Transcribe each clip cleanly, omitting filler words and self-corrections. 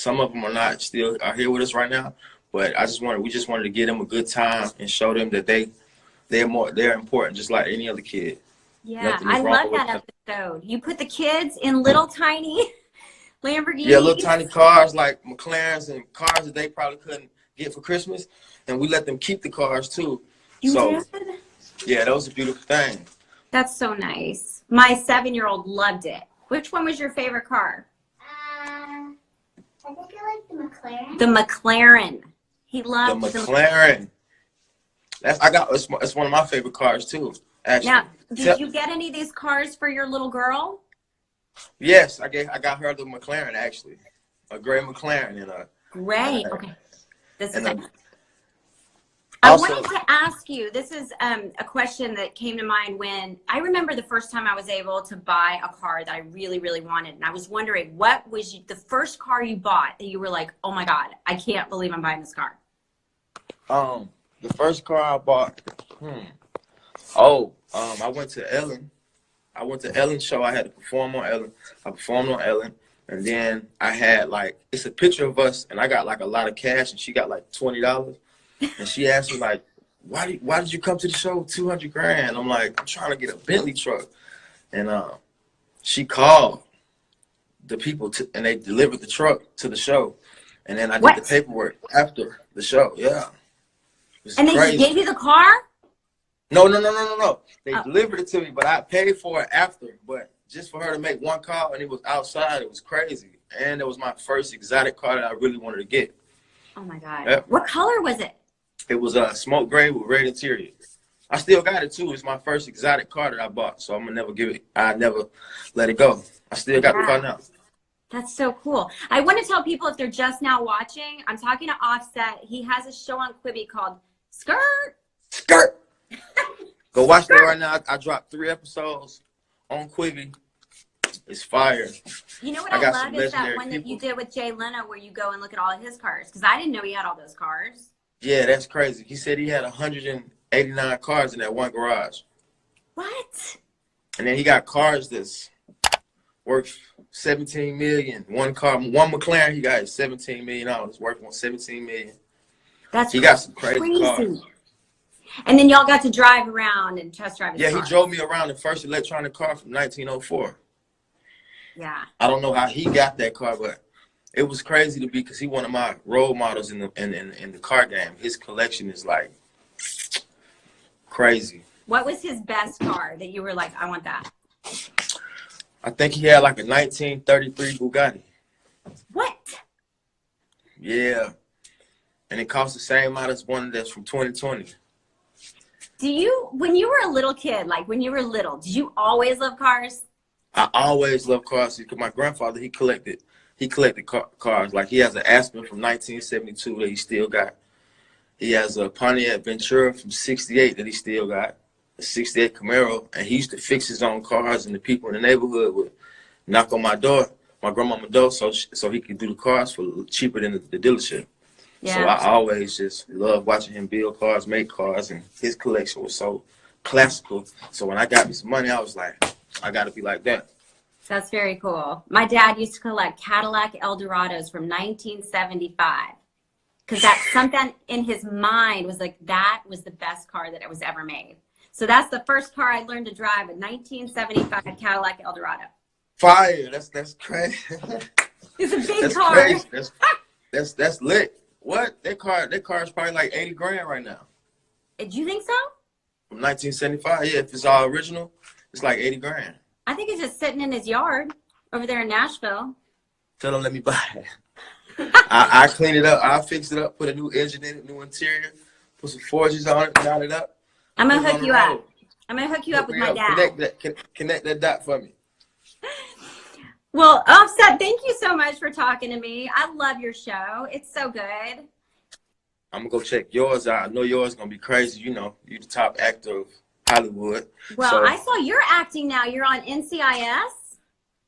Some of them are here with us right now. But we just wanted to give them a good time and show them that they're important, just like any other kid. Yeah, I love that episode. You put the kids in little tiny Lamborghinis. Yeah, little tiny cars like McLarens and cars that they probably couldn't get for Christmas, and we let them keep the cars too. You did? Yeah, that was a beautiful thing. That's so nice. My 7-year-old loved it. Which one was your favorite car? I think I like the McLaren. The McLaren. He loved the McLaren. It's one of my favorite cars too. Actually. Now, did you get any of these cars for your little girl? Yes, I got her the McLaren actually, a gray McLaren and a gray. Okay, this is. I Also, wanted to ask you. This is a question that came to mind when I remember the first time I was able to buy a car that I really, really wanted, and I was wondering what was the first car you bought that you were like, "Oh my God, I can't believe I'm buying this car." The first car I bought. I went to Ellen. I went to Ellen's show. I had to perform on Ellen. I performed on Ellen, and then I had it's a picture of us, and I got a lot of cash, and she got $20. And she asked me why did you come to the show with $200,000? I'm like, I'm trying to get a Bentley truck, and she called the people and they delivered the truck to the show, and then I did the paperwork after the show. Yeah. And they gave you the car? No. They delivered it to me, but I paid for it after. But just for her to make one call, and it was outside, it was crazy. And it was my first exotic car that I really wanted to get. Oh my God. Yep. What color was it? It was a smoke gray with red interior. I still got it too. It's my first exotic car that I bought, so I'm gonna never let it go. I still got the car now. That's so cool. I want to tell people if they're just now watching, I'm talking to Offset. He has a show on Quibi called Skrrt. Go watch that right now. I dropped 3 episodes on Quibi. It's fire. You know what I love is that one that you did with Jay Leno where you go and look at all of his cars, because I didn't know he had all those cars. Yeah, that's crazy. He said he had 189 cars in that one garage. What? And then he got cars that's worth $17 million. One McLaren he got is $17 million. Worth $17 million. He got some crazy cars. And then y'all got to drive around and test drive his car. He drove me around the first electronic car from 1904. Yeah. I don't know how he got that car, but it was crazy to be because he's one of my role models in the car game. His collection is crazy. What was his best car that you were like, I want that? I think he had a 1933 Bugatti. What? Yeah. And it cost the same amount as one that's from 2020. When you were a little kid, did you always love cars? I always loved cars because my grandfather, he collected cars. He has an Aspen from 1972 that he still got. He has a Pontiac Ventura from 68 that he still got. A 68 Camaro, and he used to fix his own cars, and the people in the neighborhood would knock on my grandmama's door, so he could do the cars for cheaper than the dealership. Yeah. So I always just loved watching him build cars, make cars, and his collection was so classical. So when I got me some money, I was like, I got to be like that. That's very cool. My dad used to collect Cadillac Eldorados from 1975 because that's something in his mind was that was the best car that was ever made. So that's the first car I learned to drive, a 1975 Cadillac Eldorado. Fire! That's crazy. It's a big car. Crazy. That's lit. What? That car is probably $80,000 right now. Do you think so? From 1975, yeah. If it's all original, it's $80,000. I think it's just sitting in his yard over there in Nashville. Tell him let me buy it. I clean it up. I fix it up. Put a new engine in it, new interior. Put some forges on it. Knot it up. I'm gonna hook you up. I'm gonna hook you up with my dad. Connect that dot for me. Well, Offset, thank you so much for talking to me. I love your show. It's so good. I'm gonna go check yours out. I know yours is gonna be crazy. You know, you're the top actor of Hollywood. Well, I saw you're acting now. You're on NCIS.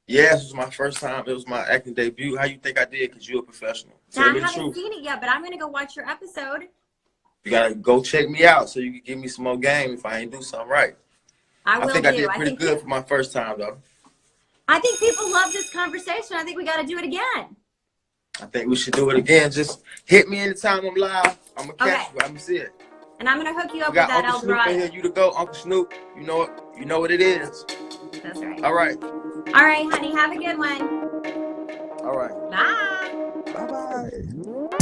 Yeah, this was my first time. It was my acting debut. How you think I did? Because you're a professional. Now, I haven't seen it yet, but I'm gonna go watch your episode. You gotta go check me out so you can give me some more game if I ain't do something right. I think I did pretty good for my first time though. I think people love this conversation. I think we got to do it again. I think we should do it again. Just hit me anytime I'm live. I'm gonna catch Okay. you. I'm gonna see it. And I'm gonna hook you up We with got that Uncle Snoop in Eldorado. here. You to go, Uncle Snoop. You know it. You know what it is. That's right. All right. All right, honey. Have a good one. All right. Bye. Bye bye.